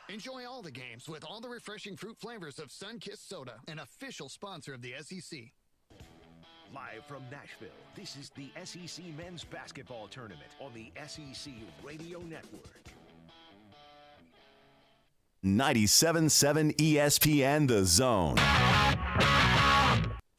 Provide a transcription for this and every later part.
Enjoy all the games with all the refreshing fruit flavors of Sun-Kissed Soda, an official sponsor of the SEC. Live from Nashville, this is the SEC Men's Basketball Tournament on the SEC Radio Network. 97.7 ESPN The Zone.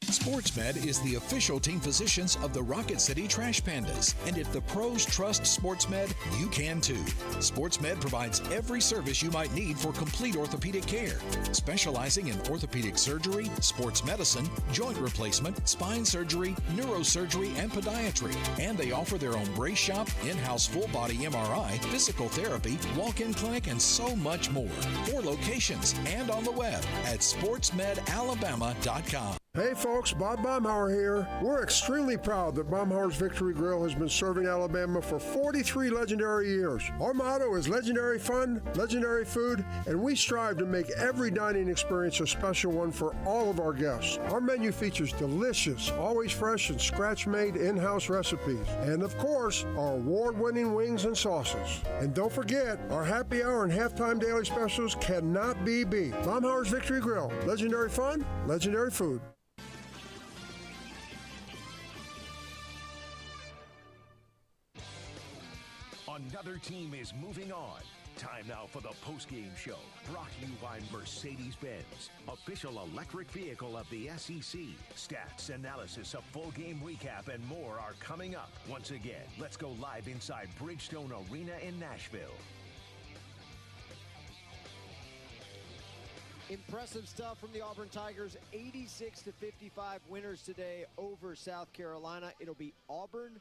SportsMed is the official team physicians of the Rocket City Trash Pandas. And if the pros trust SportsMed, you can too. SportsMed provides every service you might need for complete orthopedic care, specializing in orthopedic surgery, sports medicine, joint replacement, spine surgery, neurosurgery, and podiatry. And they offer their own brace shop, in-house full-body MRI, physical therapy, walk-in clinic, and so much more. 4 locations and on the web at sportsmedalabama.com. Hey folks, Bob Baumhauer here. We're extremely proud that Baumhauer's Victory Grill has been serving Alabama for 43 legendary years. Our motto is legendary fun, legendary food, and we strive to make every dining experience a special one for all of our guests. Our menu features delicious, always fresh and scratch-made in-house recipes. And of course, our award-winning wings and sauces. And don't forget, our happy hour and halftime daily specials cannot be beat. Baumhauer's Victory Grill. Legendary fun, legendary food. Another team is moving on. Time now for the postgame show, brought to you by Mercedes-Benz, official electric vehicle of the SEC. Stats, analysis, a full game recap, and more are coming up. Once again, let's go live inside Bridgestone Arena in Nashville. Impressive stuff from the Auburn Tigers. 86-55 winners today over South Carolina. It'll be Auburn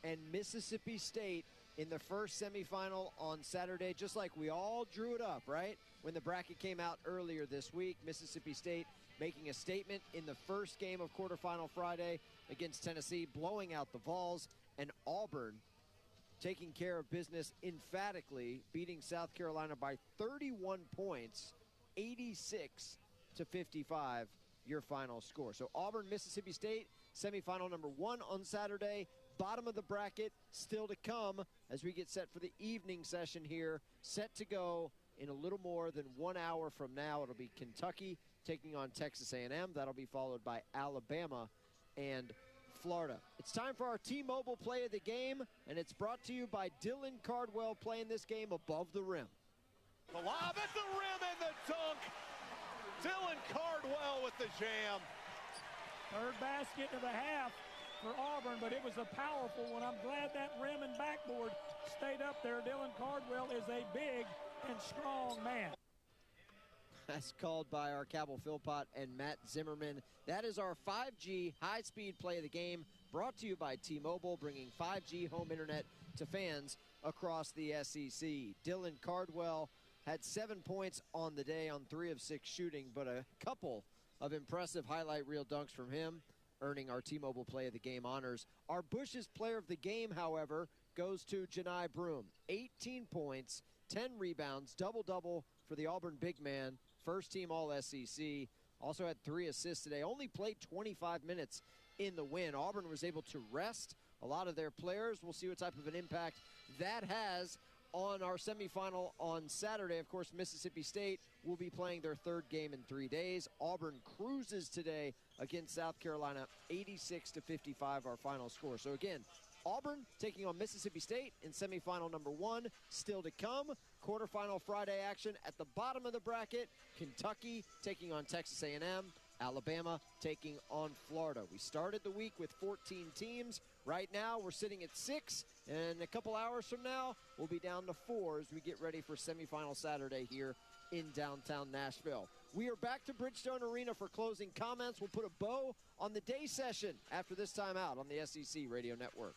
and Mississippi State in the first semifinal on Saturday, just like we all drew it up, right? When the bracket came out earlier this week, Mississippi State making a statement in the first game of quarterfinal Friday against Tennessee, blowing out the Vols, and Auburn taking care of business emphatically, beating South Carolina by 31 points, 86-55, your final score. So Auburn, Mississippi State, semifinal number 1 on Saturday. Bottom of the bracket still to come as we get set for the evening session here, set to go in a little more than 1 hour from now. It'll be Kentucky taking on Texas A&M. That'll be followed by Alabama and Florida. It's time for our T-Mobile play of the game, and it's brought to you by Dylan Cardwell, playing this game above the rim. The lob at the rim and the dunk. Dylan Cardwell with the jam. Third basket of the half for Auburn, but it was a powerful one. I'm glad that rim and backboard stayed up there. Dylan Cardwell is a big and strong man. That's called by our Cabell Philpott and Matt Zimmerman. That is our 5G high-speed play of the game, brought to you by T-Mobile, bringing 5G home internet to fans across the SEC. Dylan Cardwell had 7 points on the day on 3 of 6 shooting, but a couple of impressive highlight reel dunks from him, earning our T-Mobile play of the game honors. Our Bush's player of the game, however, goes to Janai Broome. 18 points, 10 rebounds, double-double for the Auburn big man, first team All-SEC. Also had 3 assists today, only played 25 minutes in the win. Auburn was able to rest a lot of their players. We'll see what type of an impact that has on our semifinal on Saturday. Of course, Mississippi State will be playing their 3rd game in 3 days. Auburn cruises today against South Carolina, 86-55, our final score. So again, Auburn taking on Mississippi State in semifinal number 1, still to come. Quarterfinal Friday action at the bottom of the bracket. Kentucky taking on Texas A&M. Alabama taking on Florida. We started the week with 14 teams. Right now, we're sitting at 6, and a couple hours from now, we'll be down to 4 as we get ready for semifinal Saturday here in downtown Nashville. We are back to Bridgestone Arena for closing comments. We'll put a bow on the day session after this timeout on the SEC Radio Network.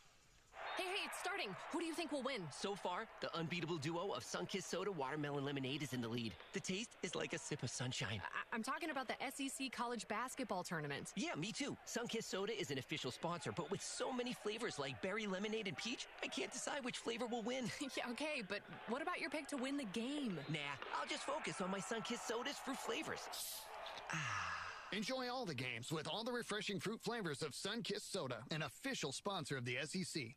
Hey, it's starting. Who do you think will win? So far, the unbeatable duo of Sun-Kissed Soda Watermelon Lemonade is in the lead. The taste is like a sip of sunshine. I'm talking about the SEC College Basketball Tournament. Yeah, me too. Sun-Kissed Soda is an official sponsor, but with so many flavors like berry, lemonade, and peach, I can't decide which flavor will win. Yeah, okay, but what about your pick to win the game? Nah, I'll just focus on my Sun-Kissed Soda's fruit flavors. Enjoy all the games with all the refreshing fruit flavors of Sun-Kissed Soda, an official sponsor of the SEC.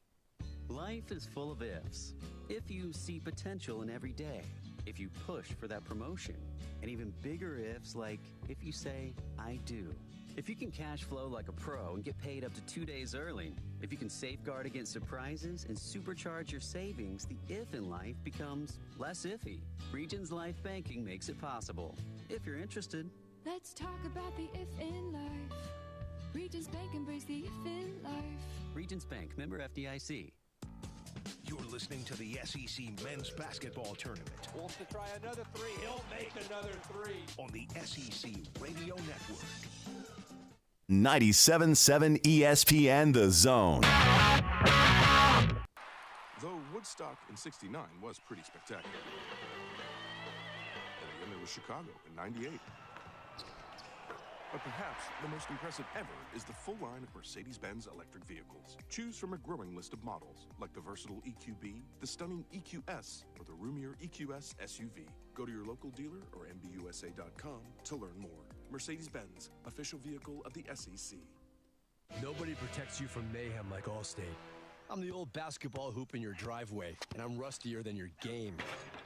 Life is full of ifs. If you see potential in every day, if you push for that promotion. And even bigger ifs like if you say, I do. If you can cash flow like a pro and get paid up to 2 days early. If you can safeguard against surprises and supercharge your savings, the if in life becomes less iffy. Regions Life Banking makes it possible. If you're interested. Let's talk about the if in life. Regions Bank embrace the if in life. Regions Bank, member FDIC. You're listening to the SEC Men's Basketball Tournament. Wants to try another three. He'll make another three. On the SEC Radio Network. 97.7 ESPN The Zone. Though Woodstock in '69 was pretty spectacular. And again, there was Chicago in '98. But perhaps the most impressive ever is the full line of Mercedes-Benz electric vehicles. Choose from a growing list of models, like the versatile EQB, the stunning EQS, or the roomier EQS SUV. Go to your local dealer or MBUSA.com to learn more. Mercedes-Benz, official vehicle of the SEC. Nobody protects you from mayhem like Allstate. I'm the old basketball hoop in your driveway, and I'm rustier than your game.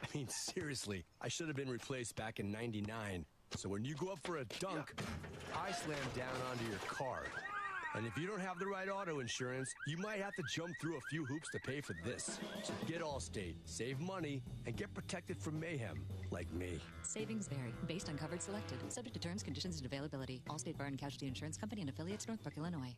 I mean, seriously, I should have been replaced back in '99. So when you go up for a dunk, I slam down onto your car. And if you don't have the right auto insurance, you might have to jump through a few hoops to pay for this. So get Allstate, save money, and get protected from mayhem, like me. Savings vary based on coverage selected. Subject to terms, conditions, and availability. Allstate Bar and Casualty Insurance Company and affiliates, Northbrook, Illinois.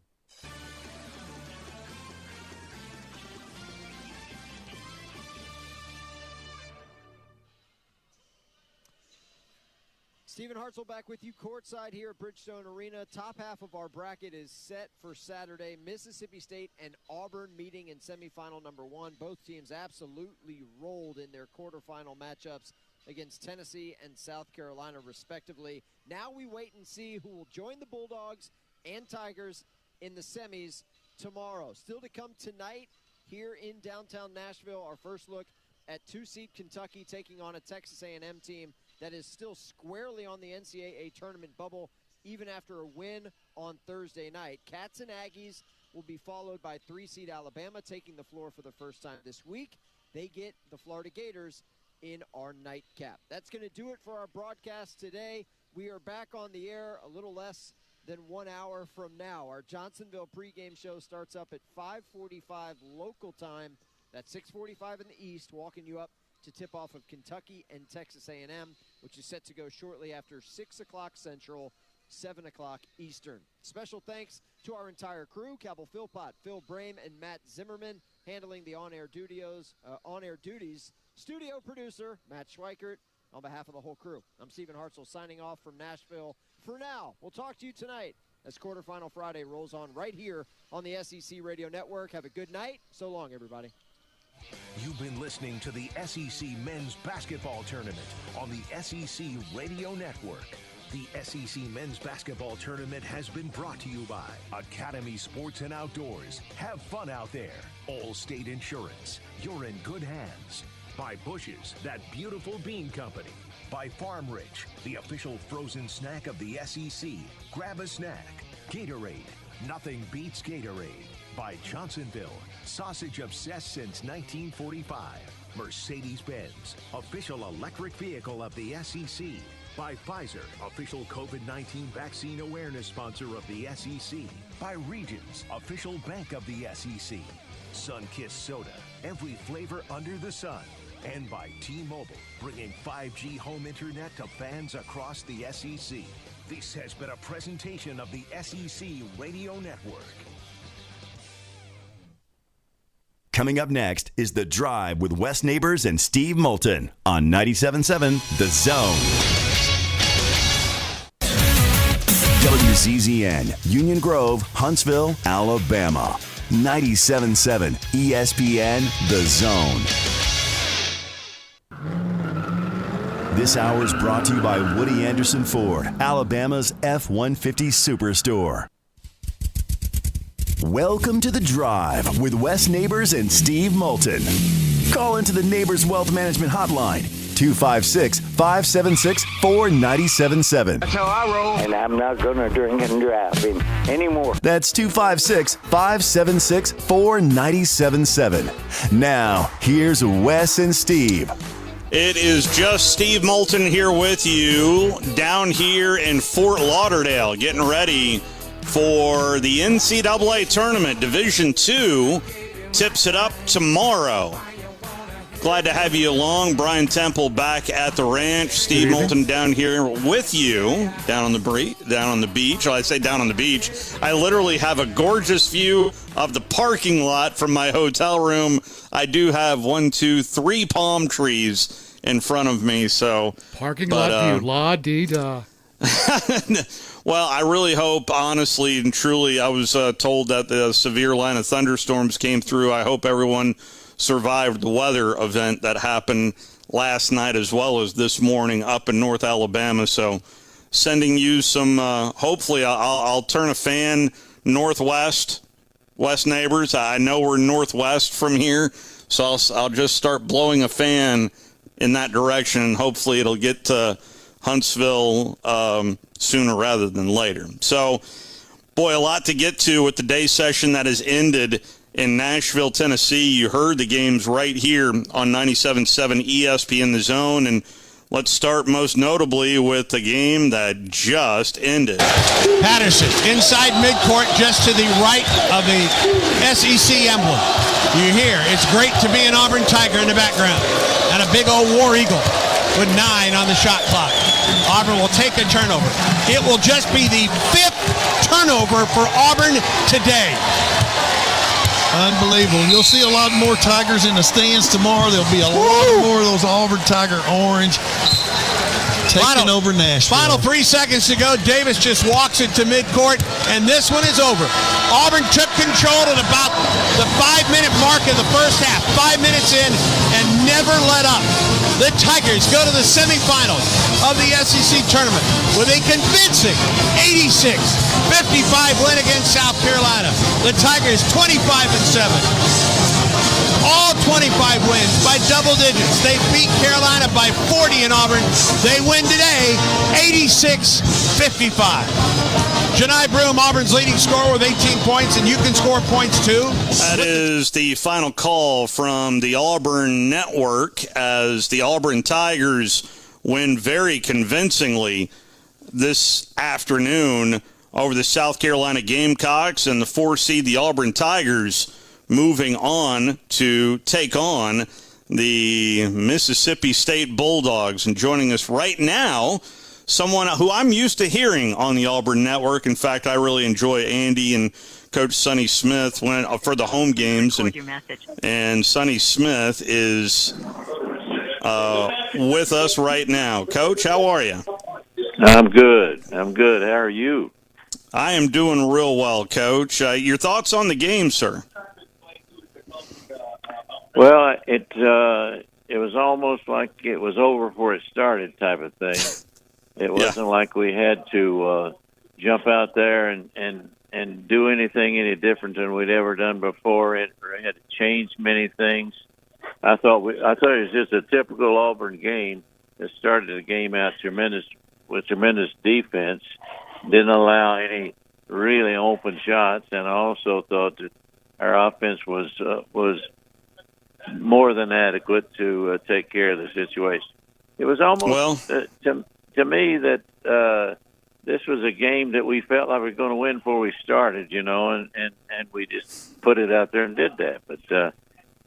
Stephen Hartzell back with you courtside here at Bridgestone Arena. Top half of our bracket is set for Saturday. Mississippi State and Auburn meeting in semifinal number 1. Both teams absolutely rolled in their quarterfinal matchups against Tennessee and South Carolina, respectively. Now we wait and see who will join the Bulldogs and Tigers in the semis tomorrow. Still to come tonight here in downtown Nashville, our first look at 2-seed Kentucky taking on a Texas A&M team that is still squarely on the NCAA tournament bubble, even after a win on Thursday night. Cats and Aggies will be followed by 3-seed Alabama taking the floor for the first time this week. They get the Florida Gators in our nightcap. That's going to do it for our broadcast today. We are back on the air a little less than 1 hour from now. Our Johnsonville pregame show starts up at 5:45 local time. That's 6:45 in the East, walking you up to tip-off of Kentucky and Texas A&M, which is set to go shortly after 6 o'clock Central, 7 o'clock Eastern. Special thanks to our entire crew, Cabell Philpott, Phil Brame, and Matt Zimmerman, handling the on-air duties. Studio producer, Matt Schweikert, on behalf of the whole crew. I'm Stephen Hartzell signing off from Nashville. For now, we'll talk to you tonight as Quarterfinal Friday rolls on right here on the SEC Radio Network. Have a good night. So long, everybody. You've been listening to the SEC Men's Basketball Tournament on the SEC Radio Network. The SEC Men's Basketball Tournament has been brought to you by Academy Sports and Outdoors. Have fun out there. Allstate Insurance. You're in good hands. By Bush's, that beautiful bean company. By Farm Rich, the official frozen snack of the SEC. Grab a snack. Gatorade. Nothing beats Gatorade. By Johnsonville, sausage obsessed since 1945. Mercedes-Benz, official electric vehicle of the SEC. By Pfizer, official COVID-19 vaccine awareness sponsor of the SEC. By Regions, official bank of the SEC. Sunkist Soda, every flavor under the sun. And by T-Mobile, bringing 5G home internet to fans across the SEC. This has been a presentation of the SEC Radio Network. Coming up next is The Drive with Wes Neighbors and Steve Moulton on 97.7 The Zone. WZZN, Union Grove, Huntsville, Alabama. 97.7 ESPN The Zone. This hour is brought to you by Woody Anderson Ford, Alabama's F-150 Superstore. Welcome to The Drive with Wes Neighbors and Steve Moulton. Call into the Neighbors Wealth Management Hotline, 256-576-4977. That's how I roll. And I'm not going to drink and drive anymore. That's 256-576-4977. Now, here's Wes and Steve. It is just Steve Moulton here with you down here in Fort Lauderdale, getting ready for the NCAA tournament. Division II tips it up tomorrow. Glad to have you along. Brian Temple back at the ranch. Steve Moulton down here with you, down on the beach. Well, I say down on the beach. I literally have a gorgeous view of the parking lot from my hotel room. I do have 3 palm trees in front of me. So parking lot view, la-dee-da. Well, I really hope, honestly and truly, I was told that the severe line of thunderstorms came through. I hope everyone survived the weather event that happened last night as well as this morning up in North Alabama. So sending you some, hopefully I'll turn a fan northwest, West Neighbors. I know we're northwest from here, so I'll just start blowing a fan in that direction, and hopefully it'll get to Huntsville sooner rather than later. So, boy, a lot to get to with the day session that has ended in Nashville, Tennessee. You heard the games right here on 97.7 ESPN The Zone, and let's start most notably with the game that just ended. Patterson, inside midcourt, just to the right of the SEC emblem. You hear, it's great to be an Auburn Tiger in the background, and a big old War Eagle with 9 on the shot clock. Auburn will take a turnover. It will just be the 5th turnover for Auburn today. Unbelievable. You'll see a lot more Tigers in the stands tomorrow. There'll be a lot more of those Auburn Tiger orange taking over Nashville. Final 3 seconds to go. Davis just walks it to midcourt, and this one is over. Auburn took control at about the 5-minute mark of the first half. 5 minutes in and never let up. The Tigers go to the semifinals of the SEC tournament with a convincing 86-55 win against South Carolina. The Tigers 25-7. All 25 wins by double digits. They beat Carolina by 40 in Auburn. They win today 86-55. Janai Broom, Auburn's leading scorer with 18 points, and you can score points too. That is the final call from the Auburn Network as the Auburn Tigers win very convincingly this afternoon over the South Carolina Gamecocks, and the 4 seed, the Auburn Tigers, moving on to take on the Mississippi State Bulldogs. And joining us right now, someone who I'm used to hearing on the Auburn Network. In fact, I really enjoy Andy and Coach Sonny Smith for the home games. And Sonny Smith is with us right now. Coach, how are you? I'm good. How are you? I am doing real well, Coach. Your thoughts on the game, sir? Well, it was almost like it was over before it started type of thing. It wasn't like we had to jump out there and do anything any different than we'd ever done before. It had to change many things. I thought it was just a typical Auburn game that started the game out with tremendous defense, didn't allow any really open shots, and I also thought that our offense was more than adequate to take care of the situation. It was almost to me that this was a game that we felt like we were going to win before we started, and we just put it out there and did that. But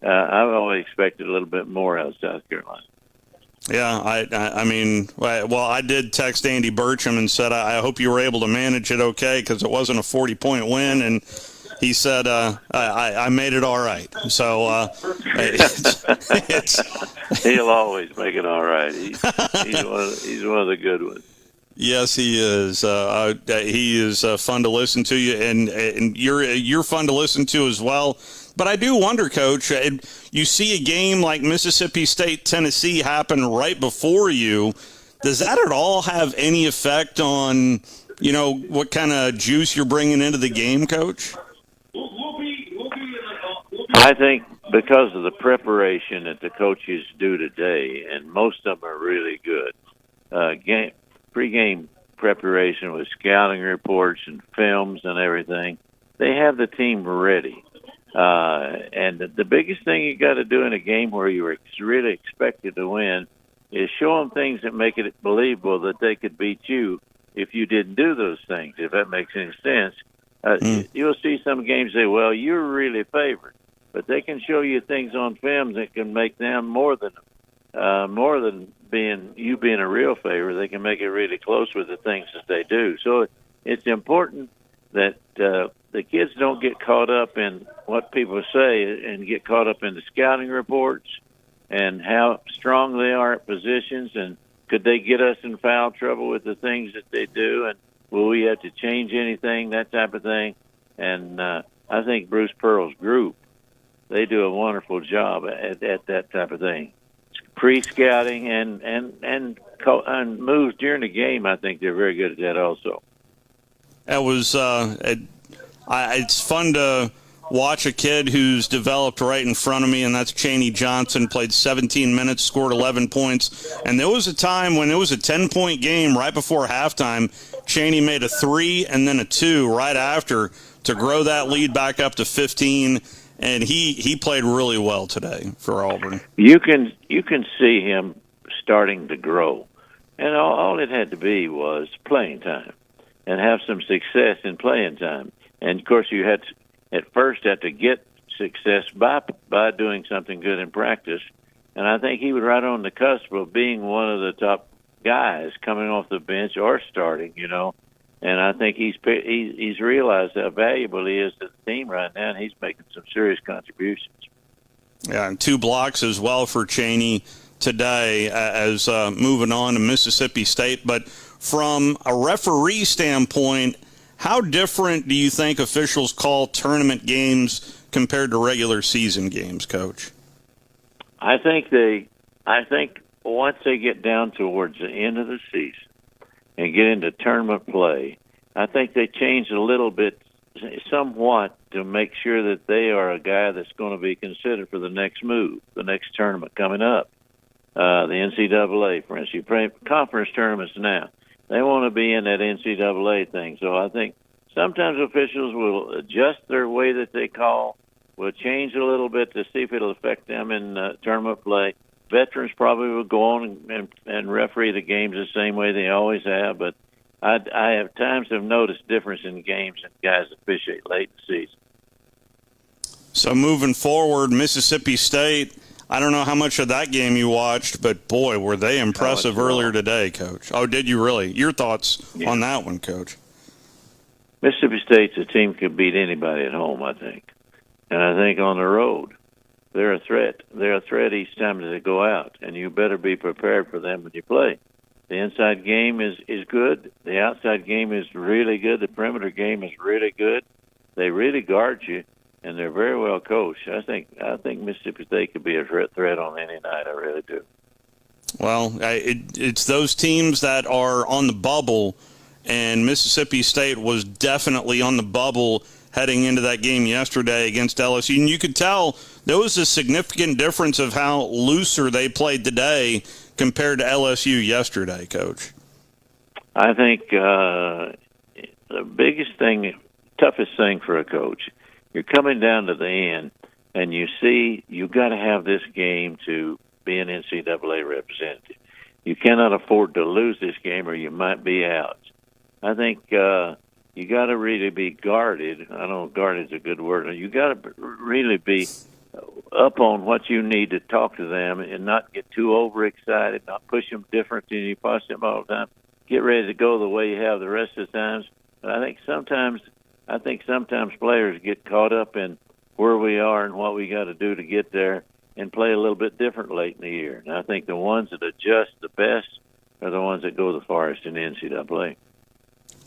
I always expected a little bit more out of South Carolina. Yeah, I mean, well, I did text Andy Burcham and said, I hope you were able to manage it okay, because it wasn't a 40-point win, and he said, I made it all right. So he'll always make it all right. He's one of the good ones. Yes, he is. He is fun to listen to, and you're fun to listen to as well. But I do wonder, Coach, you see a game like Mississippi State, Tennessee happen right before you. Does that at all have any effect on, what kind of juice you're bringing into the game, Coach? I think because of the preparation that the coaches do today, and most of them are really good, pre-game preparation with scouting reports and films and everything, they have the team ready. And the biggest thing you got to do in a game where you were really expected to win is show them things that make it believable that they could beat you if you didn't do those things, if that makes any sense. You'll see some games say, well, you're really favored. But they can show you things on film that can make them more than being a real favorite. They can make it really close with the things that they do. So it's important that the kids don't get caught up in what people say and get caught up in the scouting reports and how strong they are at positions and could they get us in foul trouble with the things that they do and will we have to change anything, that type of thing. And I think Bruce Pearl's group, they do a wonderful job at that type of thing. Pre-scouting and moves during the game, I think they're very good at that also. That was it's fun to watch a kid who's developed right in front of me, and that's Chaney Johnson. Played 17 minutes, scored 11 points. And there was a time when it was a 10-point game right before halftime. Chaney made a 3 and then a 2 right after to grow that lead back up to 15. And he played really well today for Auburn. You can see him starting to grow. And all it had to be was playing time and have some success in playing time. And, of course, you had to, at first have to get success by doing something good in practice. And I think he was right on the cusp of being one of the top guys coming off the bench or starting, you know. And I think he's realized how valuable he is to the team right now, and he's making some serious contributions. Yeah, and 2 blocks as well for Chaney today as moving on to Mississippi State. But from a referee standpoint, how different do you think officials call tournament games compared to regular season games, Coach? I think once they get down towards the end of the season and get into tournament play, I think they change a little bit, somewhat, to make sure that they are a guy that's going to be considered for the next move, the next tournament coming up. The NCAA, for instance, you play conference tournaments now. They want to be in that NCAA thing. So I think sometimes officials will adjust their way that they call, will change a little bit to see if it'll affect them in tournament play. Veterans probably will go on and referee the games the same way they always have, but I have times have noticed difference in games and guys officiate late in the season. So moving forward, Mississippi State, I don't know how much of that game you watched, but boy, were they impressive earlier today, Coach. Oh, did you really? Your thoughts on that one, Coach? Mississippi State's a team could beat anybody at home, I think. And I think on the road, they're a threat. They're a threat each time that they go out, and you better be prepared for them when you play. The inside game is good. The outside game is really good. The perimeter game is really good. They really guard you, and they're very well coached. I think Mississippi State could be a threat on any night. I really do. Well, it's those teams that are on the bubble, and Mississippi State was definitely on the bubble heading into that game yesterday against LSU. And you could tell there was a significant difference of how looser they played today compared to LSU yesterday, Coach. I think the biggest thing, toughest thing for a coach, you're coming down to the end, and you see you've got to have this game to be an NCAA representative. You cannot afford to lose this game or you might be out. I think you got to really be guarded. I know guarded is a good word. You got to really be up on what you need to talk to them and not get too overexcited, not push them different than you push them all the time. Get ready to go the way you have the rest of the times. But I think sometimes players get caught up in where we are and what we got to do to get there and play a little bit different late in the year. And I think the ones that adjust the best are the ones that go the farthest in the NCAA.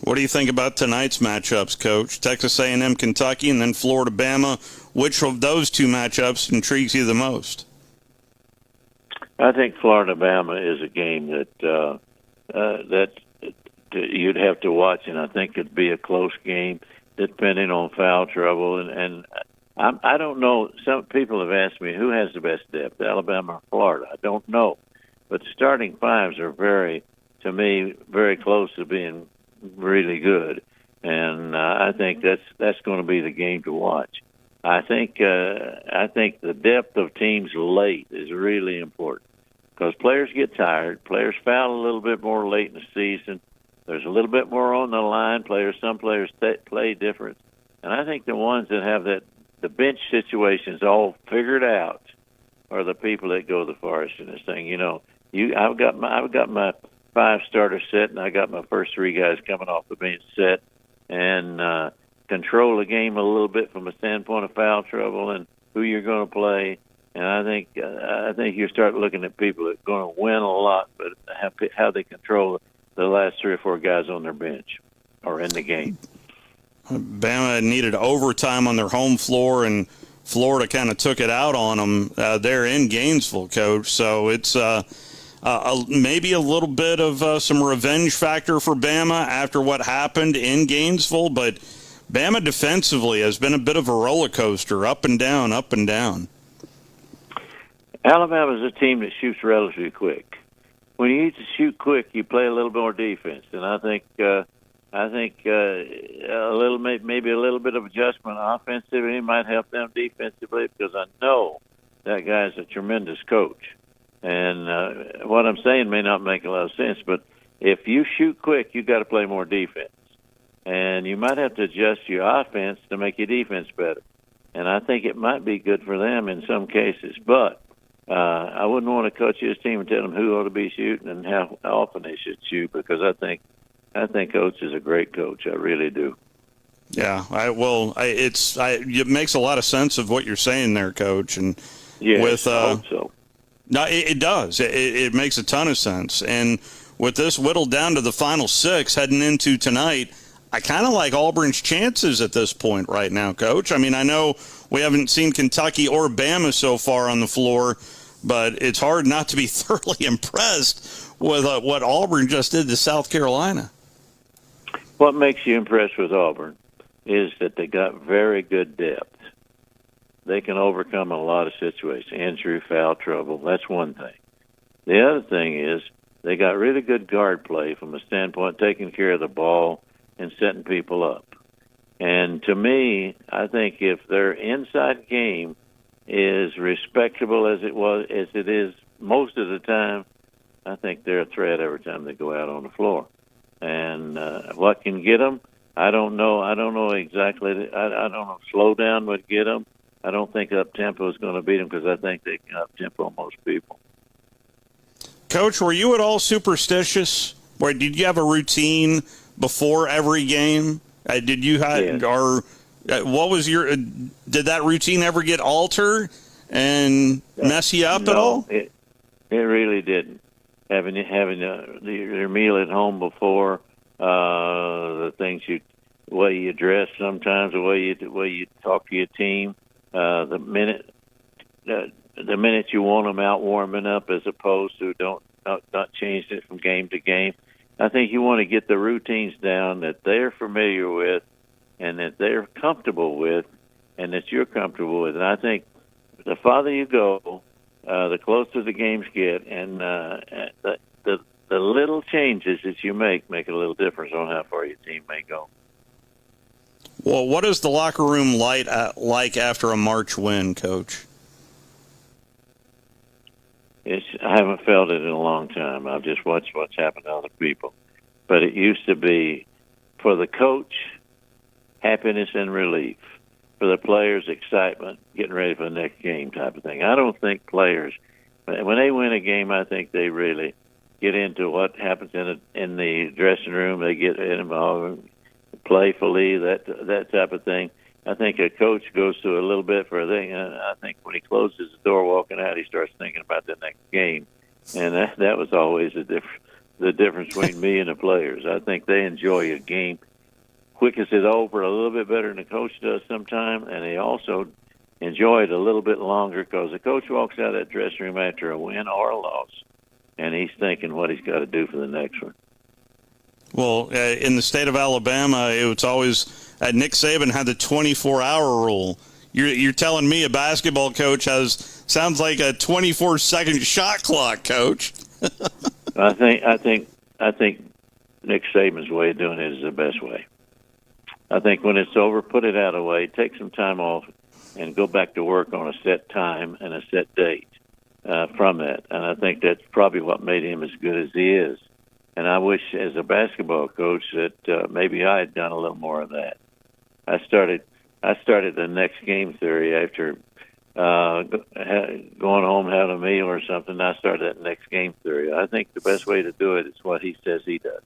What do you think about tonight's matchups, Coach? Texas A&M, Kentucky, and then Florida, Bama. Which of those two matchups intrigues you the most? I think Florida, Bama is a game that you'd have to watch, and I think it'd be a close game, depending on foul trouble. And I don't know. Some people have asked me who has the best depth, Alabama or Florida. I don't know, but the starting fives are to me, very close to being really good, and I think that's going to be the game to watch. I think the depth of teams late is really important because players get tired. Players foul a little bit more late in the season. There's a little bit more on the line. Some players play different, and I think the ones that have the bench situations all figured out are the people that go the farthest in this thing. You know, I've got my 5-starter set, and I got my first 3 guys coming off the bench set, and control the game a little bit from a standpoint of foul trouble and who you're going to play. And I think you start looking at people that are going to win a lot, but how they control the last 3 or 4 guys on their bench or in the game. Bama needed overtime on their home floor, and Florida kind of took it out on them there in Gainesville, Coach. So it's maybe a little bit of some revenge factor for Bama after what happened in Gainesville, but Bama defensively has been a bit of a roller coaster, up and down, up and down. Alabama's a team that shoots relatively quick. When you need to shoot quick, you play a little more defense, and I think maybe a little bit of adjustment offensively might help them defensively because I know that guy's a tremendous coach. And what I'm saying may not make a lot of sense, but if you shoot quick, you got to play more defense. And you might have to adjust your offense to make your defense better. And I think it might be good for them in some cases. But I wouldn't want to coach his team and tell them who ought to be shooting and how often they should shoot because I think Coach is a great coach. I really do. Yeah, it makes a lot of sense of what you're saying there, Coach. And yes, I hope so. No, it does. It makes a ton of sense. And with this whittled down to the final 6 heading into tonight, I kind of like Auburn's chances at this point right now, Coach. I mean, I know we haven't seen Kentucky or Bama so far on the floor, but it's hard not to be thoroughly impressed with what Auburn just did to South Carolina. What makes you impressed with Auburn is that they got very good depth. They can overcome a lot of situations, injury, foul trouble. That's one thing. The other thing is they got really good guard play from a standpoint of taking care of the ball and setting people up. And to me, I think if their inside game is respectable as it is most of the time, I think they're a threat every time they go out on the floor. And what can get them? I don't know. I don't know exactly. I don't know. Slow down would get them. I don't think up-tempo is going to beat them because I think they can up-tempo most people. Coach, were you at all superstitious? Or did you have a routine before every game? Did you have, yes. Or what was your? Did that routine ever get altered and mess you up at all? It really didn't. Having your meal at home before, the way you dress sometimes, the way you talk to your team, the minute you want them out warming up as opposed to not change it from game to game. I think you want to get the routines down that they're familiar with and that they're comfortable with and that you're comfortable with. And I think the farther you go, the closer the games get, and the little changes that you make a little difference on how far your team may go. Well, what is the locker room like after a March win, Coach? I haven't felt it in a long time. I've just watched what's happened to other people. But it used to be, for the coach, happiness and relief. For the players, excitement, getting ready for the next game type of thing. I don't think players, when they win a game, I think they really get into what happens in the dressing room. They get involved playfully, that type of thing. I think a coach goes through a little bit for a thing. I think when he closes the door walking out, he starts thinking about the next game. And that was always the difference between me and the players. I think they enjoy a game. Quick as it's over, a little bit better than the coach does sometimes, and they also enjoy it a little bit longer because the coach walks out of that dressing room after a win or a loss, and he's thinking what he's got to do for the next one. Well, in the state of Alabama, it's always Nick Saban had the 24-hour rule. You're telling me a basketball coach sounds like a 24-second shot clock, Coach. I think Nick Saban's way of doing it is the best way. I think when it's over, put it out of the way, take some time off, and go back to work on a set time and a set date from that. And I think that's probably what made him as good as he is. And I wish, as a basketball coach, that maybe I had done a little more of that. I started the next game theory after going home, having a meal or something. I started that next game theory. I think the best way to do it is what he says he does.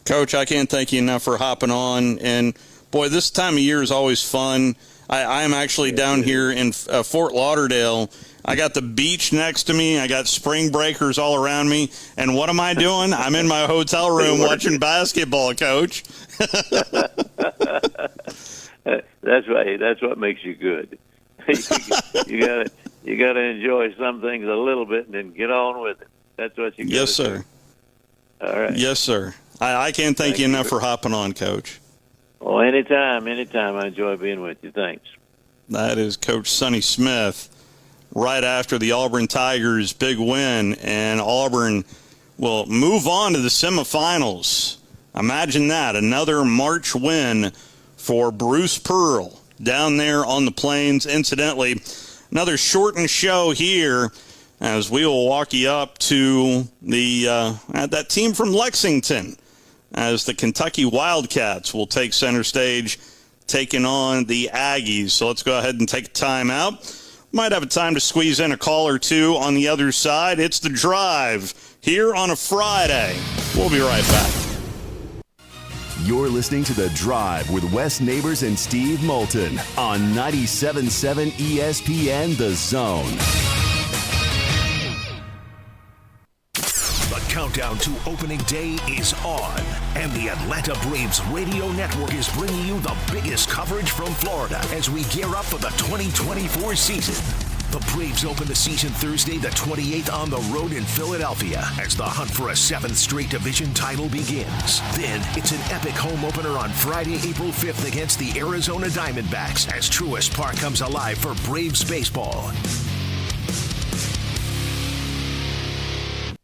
Coach, I can't thank you enough for hopping on. And, boy, this time of year is always fun. I am actually down here in Fort Lauderdale. I got the beach next to me. I got spring breakers all around me. And what am I doing? I'm in my hotel room watching basketball, Coach. That's right. That's what makes you good. you gotta enjoy some things a little bit and then get on with it. That's what you got to do. Yes, sir. All right. Yes, sir. I can't thank you enough for hopping on, Coach. Well, anytime. I enjoy being with you. Thanks. That is Coach Sonny Smith right after the Auburn Tigers' big win, and Auburn will move on to the semifinals. Imagine that, another March win for Bruce Pearl down there on the Plains. Incidentally, another shortened show here as we will walk you up to the that team from Lexington as the Kentucky Wildcats will take center stage, taking on the Aggies. So let's go ahead and take a time out. Might have a time to squeeze in a call or two on the other side. It's The Drive here on a Friday. We'll be right back. You're listening to The Drive with Wes Neighbors and Steve Moulton on 97.7 ESPN The Zone. The countdown to opening day is on, and the Atlanta Braves radio network is bringing you the biggest coverage from Florida as we gear up for the 2024 season. The Braves open the season Thursday the 28th on the road in Philadelphia as the hunt for a 7th straight division title begins. Then it's an epic home opener on Friday, April 5th against the Arizona Diamondbacks as Truist Park comes alive for Braves baseball.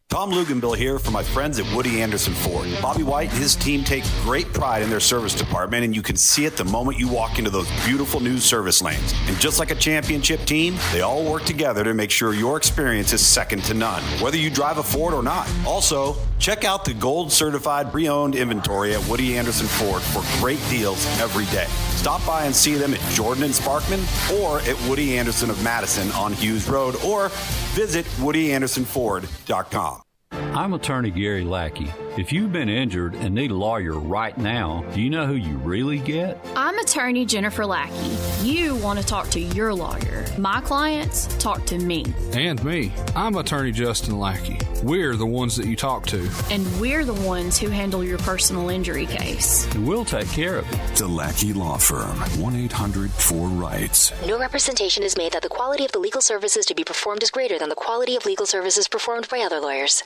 Tom Luganbill here for my friends at Woody Anderson Ford. Bobby White and his team take great pride in their service department, and you can see it the moment you walk into those beautiful new service lanes. And just like a championship team, they all work together to make sure your experience is second to none, whether you drive a Ford or not. Also, check out the gold certified pre-owned inventory at Woody Anderson Ford for great deals every day. Stop by and see them at Jordan and Sparkman or at Woody Anderson of Madison on Hughes Road, or visit WoodyAndersonFord.com. I'm attorney Gary Lackey. If you've been injured and need a lawyer right now, do you know who you really get? I'm attorney Jennifer Lackey. You want to talk to your lawyer. My clients talk to me. And me. I'm attorney Justin Lackey. We're the ones that you talk to. And we're the ones who handle your personal injury case. And we'll take care of it. The Lackey Law Firm. 1-800-4-RIGHTS. No representation is made that the quality of the legal services to be performed is greater than the quality of legal services performed by other lawyers.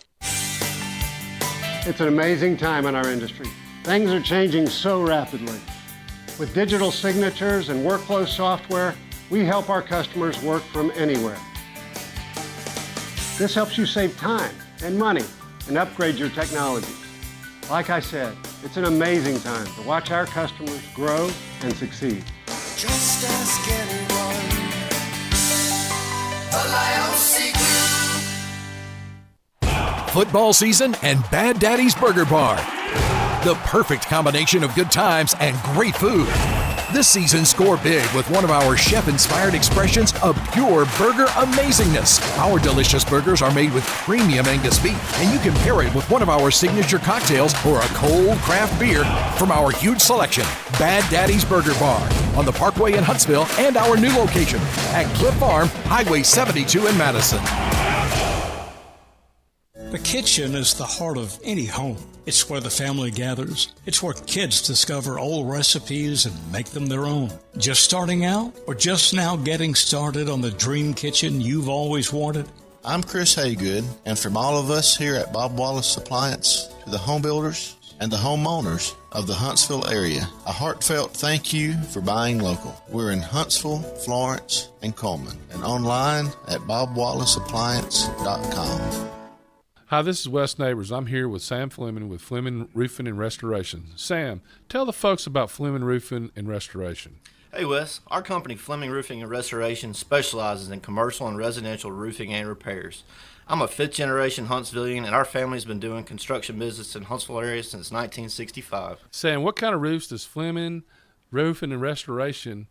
It's an amazing time in our industry. Things are changing so rapidly. With digital signatures and workflow software, we help our customers work from anywhere. This helps you save time and money and upgrade your technologies. Like I said, it's an amazing time to watch our customers grow and succeed. Just ask anyone. Football season and Bad Daddy's Burger Bar. The perfect combination of good times and great food. This season, score big with one of our chef-inspired expressions of pure burger amazingness. Our delicious burgers are made with premium Angus beef, and you can pair it with one of our signature cocktails or a cold craft beer from our huge selection. Bad Daddy's Burger Bar on the Parkway in Huntsville and our new location at Cliff Farm, Highway 72 in Madison. The kitchen is the heart of any home. It's where the family gathers. It's where kids discover old recipes and make them their own. Just starting out or just now getting started on the dream kitchen you've always wanted? I'm Chris Haygood, and from all of us here at Bob Wallace Appliance to the home builders and the homeowners of the Huntsville area, a heartfelt thank you for buying local. We're in Huntsville, Florence, and Coleman, and online at bobwallaceappliance.com. Hi, this is Wes Neighbors. I'm here with Sam Fleming with Fleming Roofing and Restoration. Sam, tell the folks about Fleming Roofing and Restoration. Hey Wes, our company Fleming Roofing and Restoration specializes in commercial and residential roofing and repairs. I'm a 5th generation Huntsvillian, and our family's been doing construction business in Huntsville area since 1965. Sam, what kind of roofs does Fleming Roofing and Restoration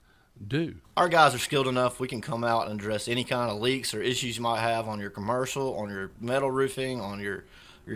do? Our guys are skilled enough we can come out and address any kind of leaks or issues you might have on your commercial, on your metal roofing, on your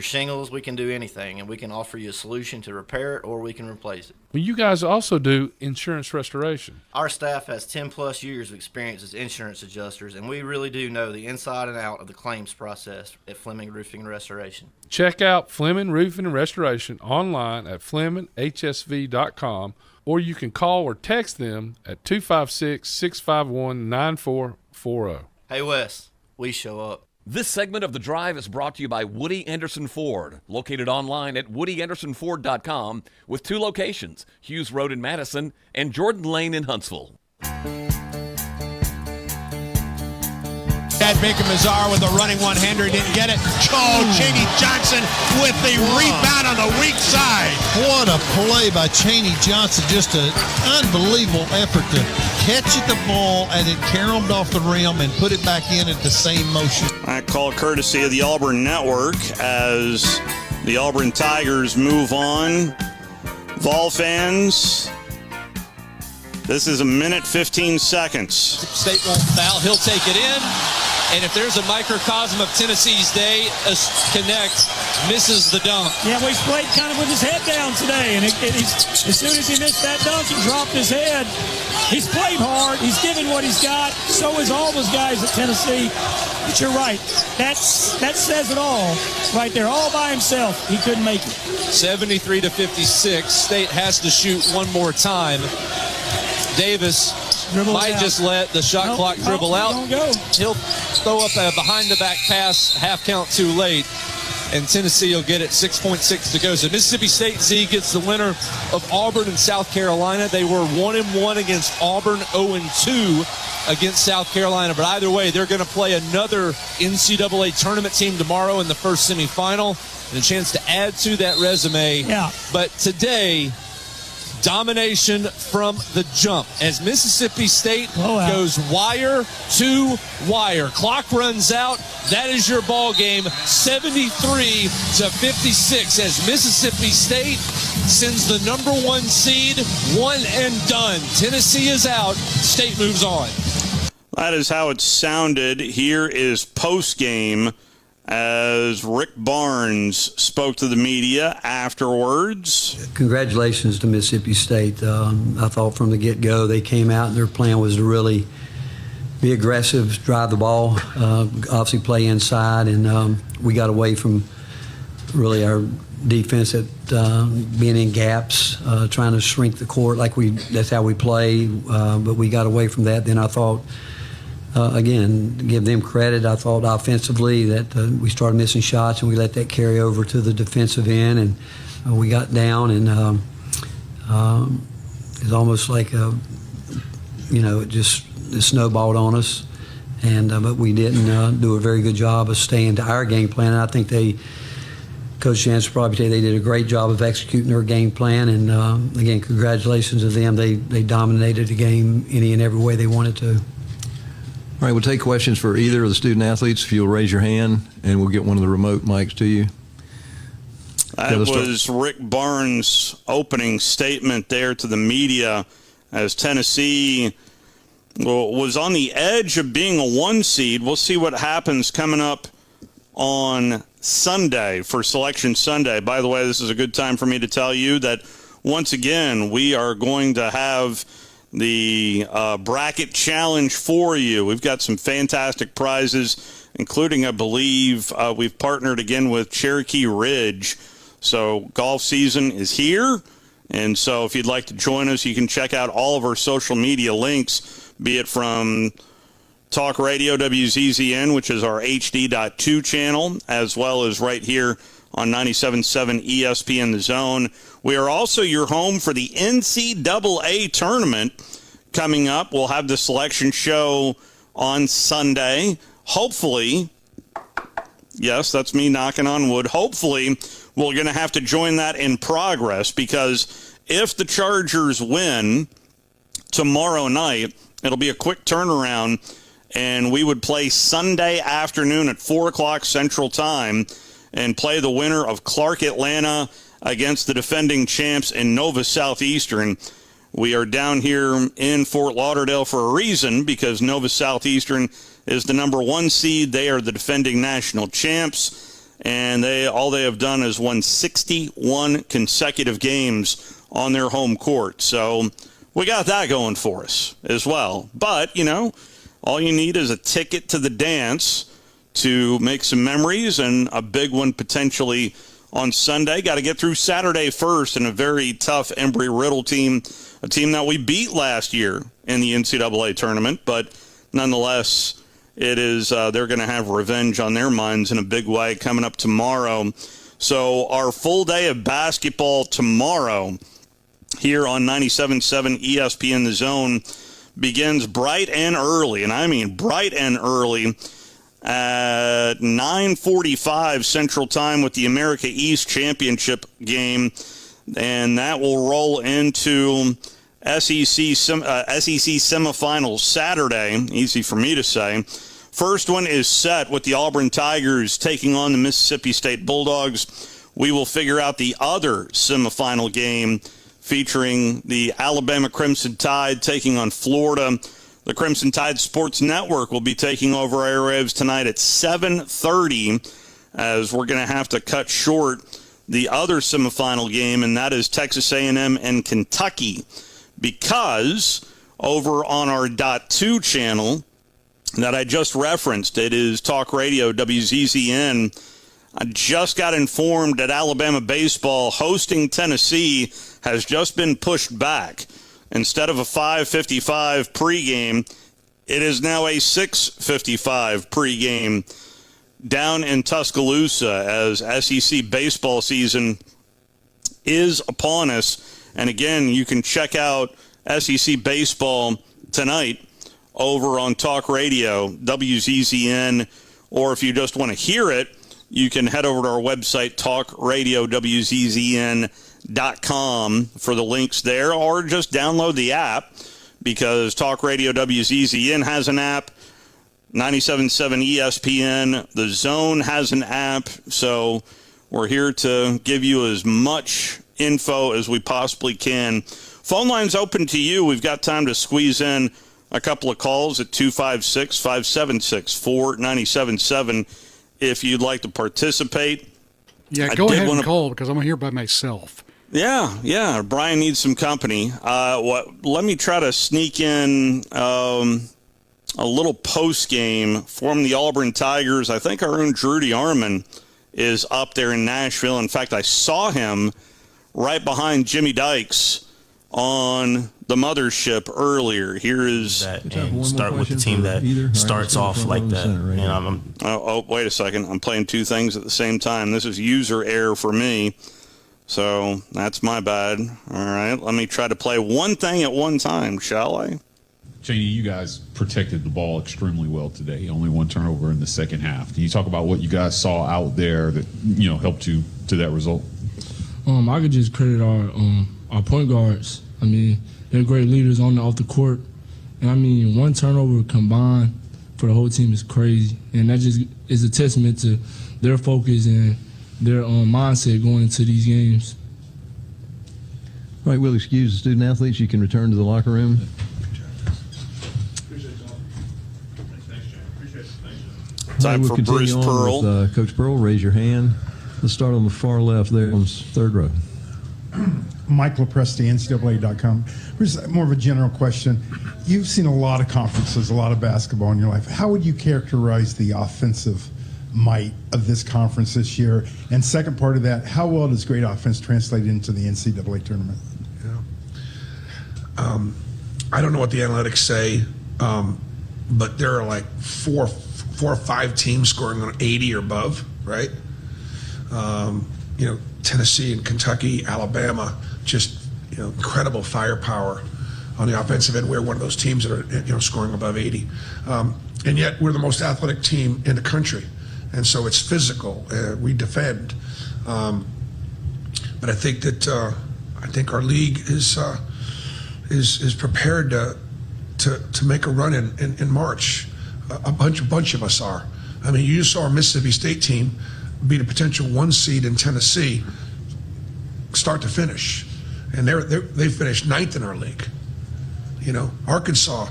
shingles. We can do anything, and we can offer you a solution to repair it or we can replace it. Well, you guys also do insurance restoration. Our staff has 10 plus years of experience as insurance adjusters, and we really do know the inside and out of the claims process at Fleming Roofing and Restoration. Check out Fleming Roofing and Restoration online at FlemingHSV.com, or you can call or text them at 256-651-9440. Hey Wes, we show up. This segment of The Drive is brought to you by Woody Anderson Ford, located online at WoodyAndersonFord.com with 2 locations, Hughes Road in Madison and Jordan Lane in Huntsville. Chad Baker-Mazar with a running one-hander, didn't get it. Cheney Johnson with the rebound on the weak side. What a play by Cheney Johnson. Just an unbelievable effort to catch the ball and then caromed off the rim and put it back in at the same motion. That call courtesy of the Auburn Network as the Auburn Tigers move on. Vol fans, this is a minute 15 seconds. State won't foul. He'll take it in. And if there's a microcosm of Tennessee's day, Connect misses the dunk. Yeah, well, he's played kind of with his head down today. And as soon as he missed that dunk, he dropped his head. He's played hard. He's given what he's got. So is all those guys at Tennessee. But you're right. That says it all right there. All by himself, he couldn't make it. 73-56. State has to shoot one more time. Davis might just let the shot clock dribble out. He'll throw up a behind-the-back pass, half count too late, and Tennessee will get it. 6.6 to go. So Mississippi State Z gets the winner of Auburn and South Carolina. They were 1-1 against Auburn, 0-2 against South Carolina. But either way, they're going to play another NCAA tournament team tomorrow in the first semifinal, and a chance to add to that resume. Yeah. But today, domination from the jump as Mississippi State goes wire to wire. Clock runs out. That is your ball game, 73-56, as Mississippi State sends the number 1 seed, one and done. Tennessee is out. State moves on. That is how it sounded. Here is post-game as Rick Barnes spoke to the media afterwards. Congratulations to Mississippi State. I thought from the get-go they came out and their plan was to really be aggressive, drive the ball, obviously play inside, and we got away from really our defense at being in gaps, trying to shrink the court that's how we play, but we got away from that. Then I thought, again, give them credit. I thought offensively that we started missing shots, and we let that carry over to the defensive end, and we got down, and it's almost like it snowballed on us, and but we didn't do a very good job of staying to our game plan. And I think Coach Chance probably say they did a great job of executing their game plan, and again, congratulations to them. They dominated the game any and every way they wanted to. All right, we'll take questions for either of the student athletes. If you'll raise your hand, and we'll get one of the remote mics to you. That was Rick Barnes' opening statement there to the media as Tennessee was on the edge of being a 1 seed. We'll see what happens coming up on Sunday for Selection Sunday. By the way, this is a good time for me to tell you that once again we are going to have the bracket challenge for you. We've got some fantastic prizes, including, I believe, we've partnered again with Cherokee Ridge. So golf season is here, and so if you'd like to join us, you can check out all of our social media links, be it from Talk Radio WZZN, which is our HD.2 channel, as well as right here on 97.7 ESPN The Zone. We are also your home for the NCAA tournament coming up. We'll have the selection show on Sunday. Hopefully, yes, that's me knocking on wood. Hopefully, we're going to have to join that in progress, because if the Chargers win tomorrow night. It'll be a quick turnaround, and we would play Sunday afternoon at 4 o'clock Central Time and play the winner of Clark Atlanta against the defending champs in Nova Southeastern. We are down here in Fort Lauderdale for a reason, because Nova Southeastern is the number 1 seed. They are the defending national champs, and all they have done is won 61 consecutive games on their home court. So we got that going for us as well. But, all you need is a ticket to the dance to make some memories, and a big one potentially on Sunday. Got to get through Saturday first in a very tough Embry-Riddle team, a team that we beat last year in the NCAA tournament. But nonetheless, it is they're going to have revenge on their minds in a big way coming up tomorrow. So our full day of basketball tomorrow here on 97.7 ESPN The Zone begins bright and early, and I mean bright and early, at 9:45 Central Time with the America East Championship game, and that will roll into SEC semifinals Saturday. Easy for me to say. First one is set with the Auburn Tigers taking on the Mississippi State Bulldogs. We will figure out the other semifinal game featuring the Alabama Crimson Tide taking on Florida. The Crimson Tide Sports Network will be taking over airwaves tonight at 7:30, as we're going to have to cut short the other semifinal game, and that is Texas A&M and Kentucky, because over on our .2 channel that I just referenced, it is Talk Radio WZZN. I just got informed that Alabama baseball hosting Tennessee has just been pushed back. Instead of a 5:55 pregame, it is now a 6:55 pregame down in Tuscaloosa, as SEC baseball season is upon us. And again, you can check out SEC baseball tonight over on Talk Radio, WZZN, or if you just want to hear it, you can head over to our website, talkradiowzzn.com, for the links there, or just download the app, because Talk Radio WZZN has an app, 97.7 ESPN, The Zone has an app, so we're here to give you as much info as we possibly can. Phone line's open to you. We've got time to squeeze in a couple of calls at 256-576-4977 if you'd like to participate. Yeah, go ahead and call, because I'm here by myself. Yeah. Brian needs some company. Let me try to sneak in a little post game from the Auburn Tigers. I think our own Drudy Arman is up there in Nashville. In fact, I saw him right behind Jimmy Dykes on the mothership earlier. Here is that, and start with the team that starts off like that. And wait a second. I'm playing two things at the same time. This is user error for me. So that's my bad. All right, let me try to play one thing at one time, shall I? Cheney, you guys protected the ball extremely well today. Only one turnover in the second half. Can you talk about what you guys saw out there that helped you to that result? I could just credit our point guards. I mean, they're great leaders on and off the court. And I mean, one turnover combined for the whole team is crazy. And that just is a testament to their focus and their mindset going into these games. All right, we'll excuse the student athletes. You can return to the locker room. Time we'll for continue Bruce on Pearl. With, Coach Pearl, raise your hand. Let's start on the far left there on third row. Mike LaPresti, NCAA.com. Here's more of a general question. You've seen a lot of conferences, a lot of basketball in your life. How would you characterize the offensive might of this conference this year? And second part of that, how well does great offense translate into the NCAA tournament? I don't know what the analytics say, but there are like four or five teams scoring on 80 or above, right? Tennessee and Kentucky, Alabama, just incredible firepower on the offensive end. We're one of those teams that are scoring above 80, and yet we're the most athletic team in the country, and so it's physical. We defend, but I think that our league is is prepared to make a run in March. A bunch of us are. I mean, you just saw our Mississippi State team beat a potential 1 seed in Tennessee, start to finish, and they finished 9th in our league. You know, Arkansas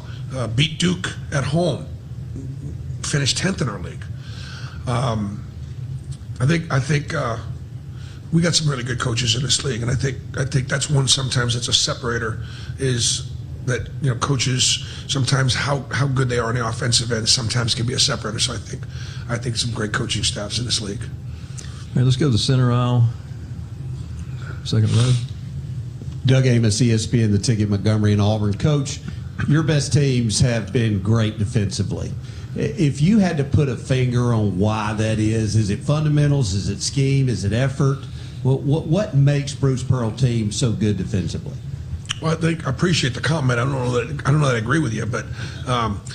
beat Duke at home, finished 10th in our league. I think we got some really good coaches in this league, and I think that's one sometimes that's a separator, is that, you know, coaches sometimes how good they are on the offensive end sometimes can be a separator. So I think some great coaching staffs in this league. All right, let's go to the center aisle, second row. Doug Amos, ESPN, the Ticket, Montgomery, and Auburn. Coach, your best teams have been great defensively. If you had to put a finger on why that is it fundamentals? Is it scheme? Is it effort? What makes Bruce Pearl team so good defensively? Well, I appreciate the comment. I don't know that I agree with you, but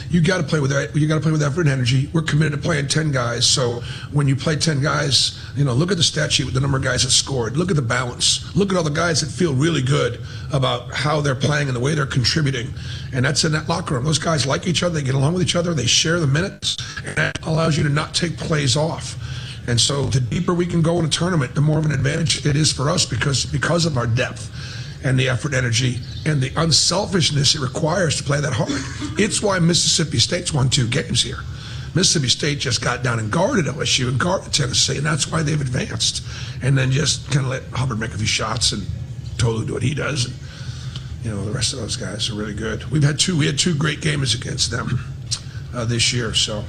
you got to play with that. You got to play with effort and energy. We're committed to playing 10 guys. So when you play 10 guys, you know, look at the stat sheet with the number of guys that scored. Look at the balance. Look at all the guys that feel really good about how they're playing and the way they're contributing. And that's in that locker room. Those guys like each other. They get along with each other. They share the minutes, and that allows you to not take plays off. And so the deeper we can go in a tournament, the more of an advantage it is for us because of our depth and the effort, energy, and the unselfishness it requires to play that hard. It's why Mississippi State's won 2 games here. Mississippi State just got down and guarded LSU and guarded Tennessee, and that's why they've advanced. And then just kind of let Hubbard make a few shots and Tolu do what he does. And, you know, the rest of those guys are really good. We had 2 great games against them this year, so.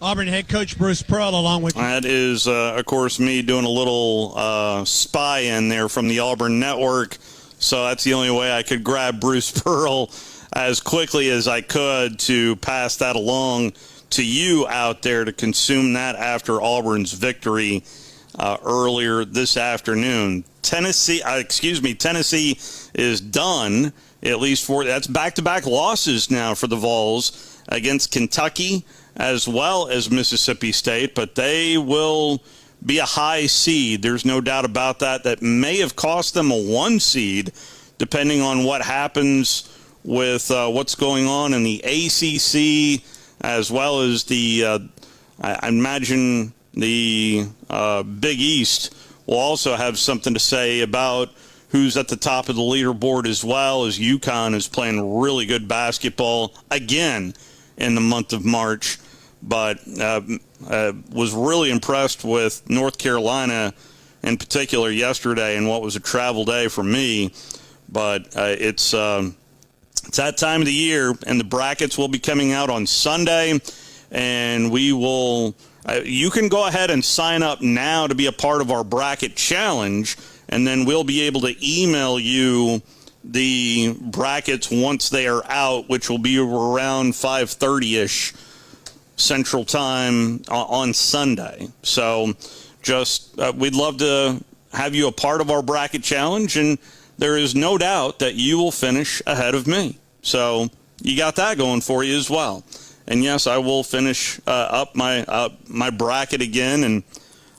Auburn head coach Bruce Pearl along with you. That is, of course, me doing a little spy in there from the Auburn Network. So that's the only way I could grab Bruce Pearl as quickly as I could to pass that along to you out there to consume that after Auburn's victory earlier this afternoon. Tennessee is done, at least that's back-to-back losses now for the Vols against Kentucky as well as Mississippi State, but they will be a high seed. There's no doubt about that. That may have cost them a 1 seed, depending on what happens with what's going on in the ACC, as well as the, I imagine the Big East will also have something to say about who's at the top of the leaderboard, as well as UConn is playing really good basketball again in the month of March, but was really impressed with North Carolina in particular yesterday, and what was a travel day for me. But it's that time of the year, and the brackets will be coming out on Sunday, and we will you can go ahead and sign up now to be a part of our bracket challenge, and then we'll be able to email you the brackets once they are out, which will be around 5:30ish Central Time on Sunday. So just we'd love to have you a part of our bracket challenge, and there is no doubt that you will finish ahead of me. So you got that going for you as well. And yes, I will finish up my bracket again, and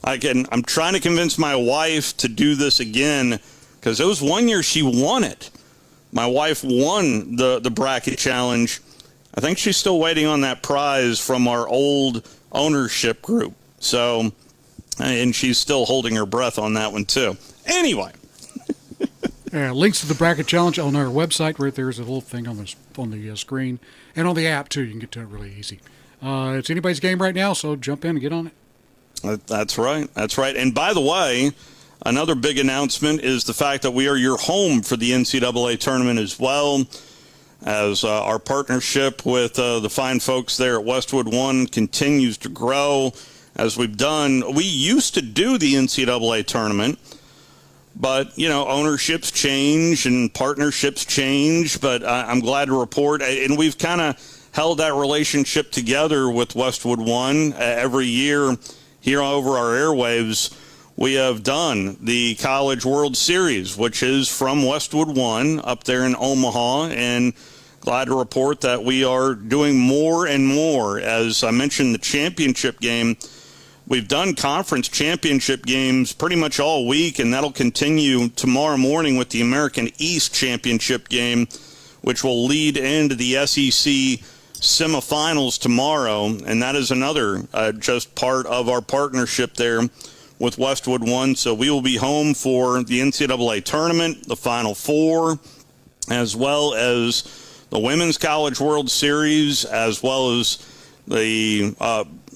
I'm trying to convince my wife to do this again, because it was one year she won it. My wife won the bracket challenge. I think she's still waiting on that prize from our old ownership group. So, and she's still holding her breath on that one too. Anyway. Links to the bracket challenge on our website. Right there is a little thing on the screen, and on the app too. You can get to it really easy. It's anybody's game right now, so jump in and get on it. That's right. That's right. And by the way, another big announcement is the fact that we are your home for the NCAA tournament as well, as our partnership with the fine folks there at Westwood One continues to grow. As we've done, we used to do the NCAA tournament, but, you know, ownerships change and partnerships change. But I'm glad to report, and we've kind of held that relationship together with Westwood One every year here over our airwaves. We have done the College World Series, which is from Westwood One up there in Omaha, and glad to report that we are doing more and more. As I mentioned, the championship game we've done conference championship games pretty much all week, and that'll continue tomorrow morning with the American East championship game, which will lead into the SEC semifinals tomorrow. And that is another just part of our partnership there with Westwood One. So we will be home for the NCAA tournament, the Final Four, as well as the Women's College World Series, as well as the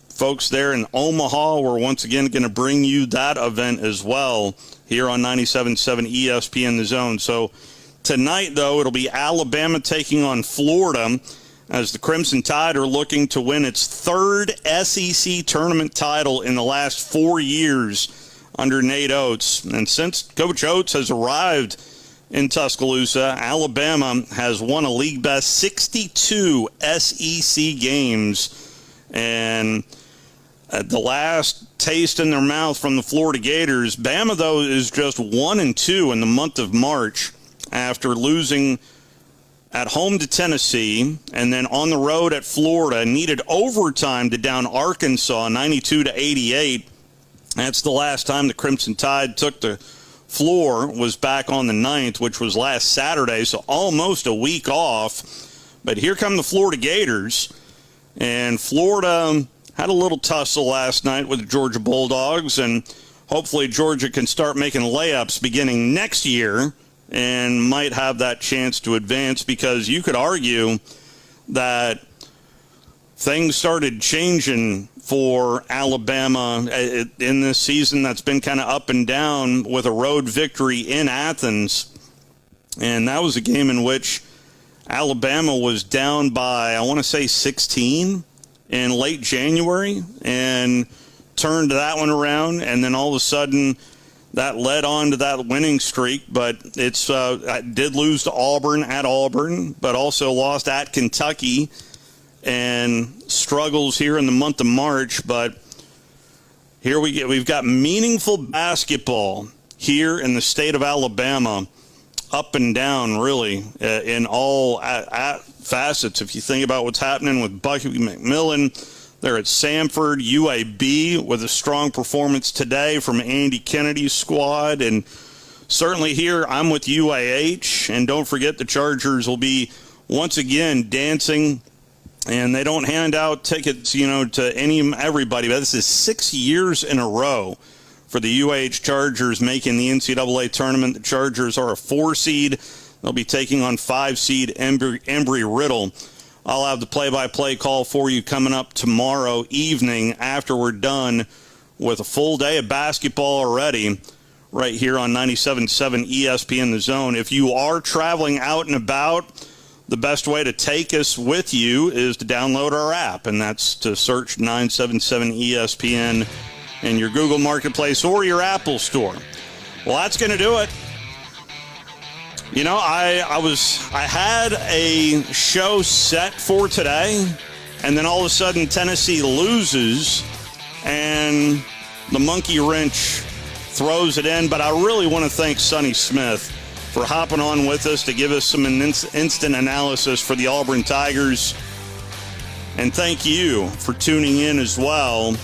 folks there in Omaha. We're once again going to bring you that event as well here on 97.7 ESPN The Zone. So tonight, though, it'll be Alabama taking on Florida as the Crimson Tide are looking to win its third SEC tournament title in the last 4 years under Nate Oates. And since Coach Oates has arrived in Tuscaloosa, Alabama has won a league-best 62 SEC games. And the last taste in their mouth from the Florida Gators, Bama, though, is just 1-2 in the month of March after losing at home to Tennessee and then on the road at Florida. Needed overtime to down Arkansas 92-88. That's the last time the Crimson Tide took the floor, was back on the 9th, which was last Saturday, so almost a week off. But here come the Florida Gators, and Florida had a little tussle last night with the Georgia Bulldogs, and hopefully Georgia can start making layups beginning next year and might have that chance to advance, because you could argue that things started changing for Alabama in this season that's been kind of up and down with a road victory in Athens. And that was a game in which Alabama was down by, I want to say, 16 in late January and turned that one around. And then all of a sudden that led on to that winning streak. But it's did lose to Auburn at Auburn, but also lost at Kentucky, and struggles here in the month of March. But here we've got meaningful basketball here in the state of Alabama, up and down, really, in all facets. If you think about what's happening with Bucky McMillan, they're at Samford, UAB with a strong performance today from Andy Kennedy's squad. And certainly here, I'm with UAH. And don't forget, the Chargers will be once again dancing. And they don't hand out tickets, to everybody. But this is 6 years in a row for the UAH Chargers making the NCAA tournament. The Chargers are a 4 seed. They'll be taking on 5 seed Embry-Riddle. I'll have the play-by-play call for you coming up tomorrow evening after we're done with a full day of basketball already right here on 97.7 ESPN The Zone. If you are traveling out and about, the best way to take us with you is to download our app, and that's to search 977 ESPN in your Google Marketplace or your Apple Store. Well, that's going to do it. I had a show set for today, and then all of a sudden Tennessee loses, and the monkey wrench throws it in. But I really want to thank Sonny Smith for hopping on with us to give us some instant analysis for the Auburn Tigers. And thank you for tuning in as well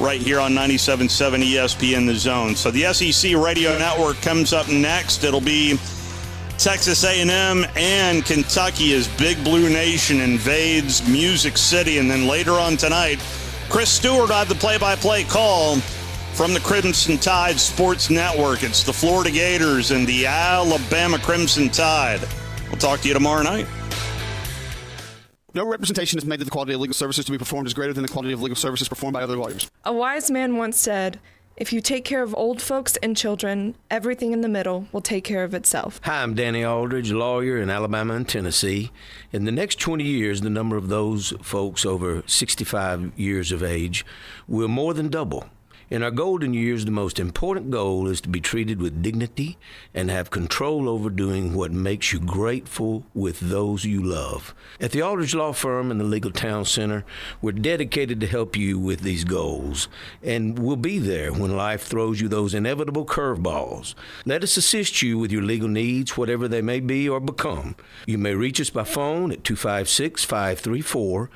right here on 97.7 ESPN The Zone. So the SEC Radio Network comes up next. It'll be Texas A&M and Kentucky as Big Blue Nation invades Music City. And then later on tonight, Chris Stewart will have the play-by-play call from the Crimson Tide Sports Network. It's the Florida Gators and the Alabama Crimson Tide. We'll talk to you tomorrow night. No representation is made that the quality of legal services to be performed is greater than the quality of legal services performed by other lawyers. A wise man once said, "If you take care of old folks and children, everything in the middle will take care of itself." Hi, I'm Danny Aldridge, lawyer in Alabama and Tennessee. In the next 20 years, the number of those folks over 65 years of age will more than double. In our golden years, the most important goal is to be treated with dignity and have control over doing what makes you grateful with those you love. At the Aldridge Law Firm and the Legal Town Center, we're dedicated to help you with these goals, and we'll be there when life throws you those inevitable curveballs. Let us assist you with your legal needs, whatever they may be or become. You may reach us by phone at 256-534-3188.